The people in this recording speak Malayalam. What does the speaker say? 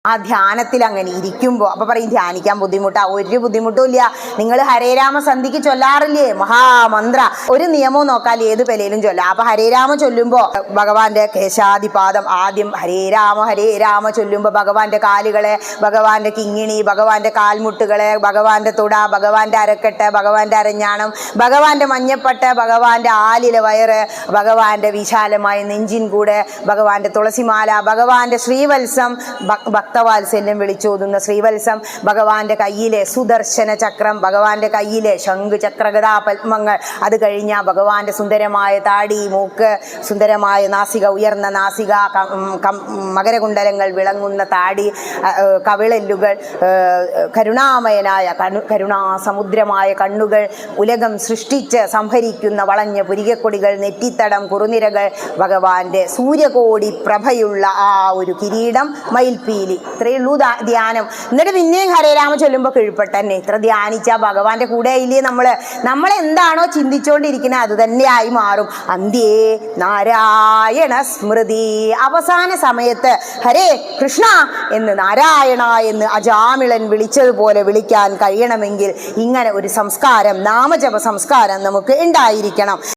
ആ ധ്യാനത്തിൽ അങ്ങനെ ഇരിക്കുമ്പോൾ അപ്പൊ പറയും ധ്യാനിക്കാൻ ബുദ്ധിമുട്ടാ. ഒരു ബുദ്ധിമുട്ടും ഇല്ല. നിങ്ങൾ ഹരേരാമ സന്ധിക്ക് ചൊല്ലാറില്ലേ മഹാമന്ത്ര? ഒരു നിയമവും നോക്കാൻ ഏത് പെലയിലും ചൊല്ലാം. അപ്പൊ ഹരേരാമ ചൊല്ലുമ്പോ ഭഗവാന്റെ കേശാദിപാദം ആദ്യം ഹരേ രാമ ചൊല്ലുമ്പോ ഭഗവാന്റെ കാലുകളെ, ഭഗവാന്റെ കിങ്ങിണി, ഭഗവാന്റെ കാൽമുട്ടുകളെ, ഭഗവാന്റെ തുട, ഭഗവാന്റെ അരക്കെട്ട്, ഭഗവാന്റെ അരഞ്ഞാണം, ഭഗവാന്റെ മഞ്ഞപ്പട്ട്, ഭഗവാന്റെ ആലിലെ വയറ്, ഭഗവാന്റെ വിശാലമായ നെഞ്ചിൻ കൂടെ, ഭഗവാന്റെ തുളസിമാല, ഭഗവാന്റെ ശ്രീവത്സം, ഭക്തവാത്സല്യം വിളിച്ചോതുന്ന ശ്രീവത്സം, ഭഗവാന്റെ കയ്യിലെ സുദർശന ചക്രം, ഭഗവാന്റെ കയ്യിലെ ശംഖ് ചക്രഗദാ പത്മങ്ങൾ, അത് കഴിഞ്ഞാൽ ഭഗവാന്റെ സുന്ദരമായ താടി, മൂക്ക്, സുന്ദരമായ നാസിക, ഉയർന്ന നാസിക, മകരകുണ്ടലങ്ങൾ വിളങ്ങുന്ന താടി, കവിളല്ലുകൾ, കരുണാമയനായ കരുണാസമുദ്രമായ കണ്ണുകൾ, ഉലകം സൃഷ്ടിച്ച് സംഹരിക്കുന്ന വളഞ്ഞ പുരികക്കൊടികൾ, നെറ്റിത്തടം, കുറുനിരകൾ, ഭഗവാന്റെ സൂര്യകോടി പ്രഭയുള്ള ആ ഒരു കിരീടം, മയിൽപ്പീലി. ഇത്രയുള്ളൂ ധ്യാനം. എന്നിട്ട് പിന്നെയും ഹരേരാമ ചൊല്ലുമ്പോൾ കീഴ്പ്പെട്ടന്നെ. ഇത്ര ധ്യാനിച്ച ഭഗവാന്റെ കൂടെ ഇല്ലേ നമ്മളെന്താണോ ചിന്തിച്ചുകൊണ്ടിരിക്കുന്നത് അത് തന്നെയായി മാറും. അന്ത്യേ നാരായണ സ്മൃതി. അവസാന സമയത്ത് ഹരേ കൃഷ്ണ എന്ന്, നാരായണ എന്ന് അജാമിളൻ വിളിച്ചതുപോലെ വിളിക്കാൻ കഴിയണമെങ്കിൽ ഇങ്ങനെ ഒരു സംസ്കാരം, നാമജപ സംസ്കാരം നമുക്ക് ഉണ്ടായിരിക്കണം.